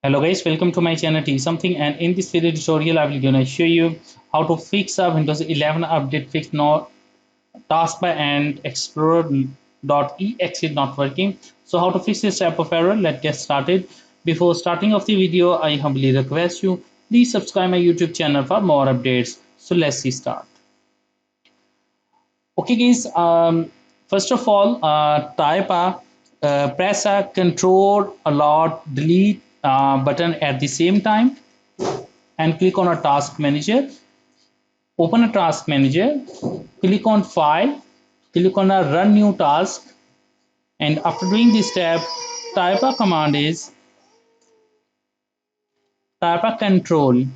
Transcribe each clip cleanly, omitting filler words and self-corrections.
Hello guys, welcome to my channel T something, and in this video tutorial I will gonna show you how to fix a Windows 11 update fix not Taskbar and Explorer.exe not working. So how to fix this type of error? Let's get started. Before starting of the video, I humbly request you please subscribe my YouTube channel for more updates. So let's see start. Okay guys, first of all, press a Control Alt Delete button at the same time and click on a task manager. Open a task manager, click on File, click on a Run New Task, and after doing this step, type a command is type a control,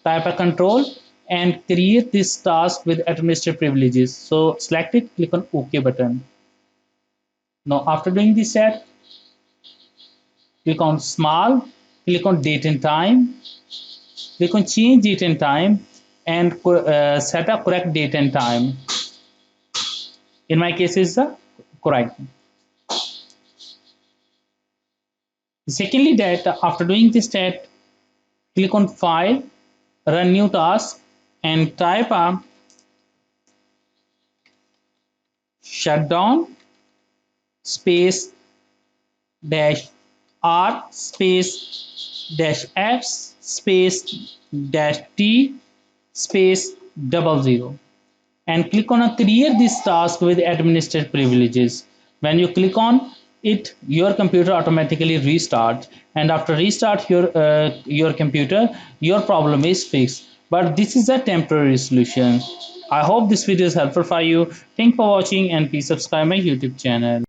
type a control, and create this task with administrative privileges. So select it, click on OK button. Now after doing this step, click on small, click on date and time, click on change date and time, and set a correct date and time. In my case is the correct. Secondly, that after doing this step, click on file, run new task, and type a shutdown space dash r space dash x space dash t space 00, and click on a create this task with administrative privileges. When you click on it, your computer automatically restarts, and after restart your computer, your problem is fixed. But this is a temporary solution. I hope this video is helpful for you. Thanks for watching, and please subscribe my YouTube channel.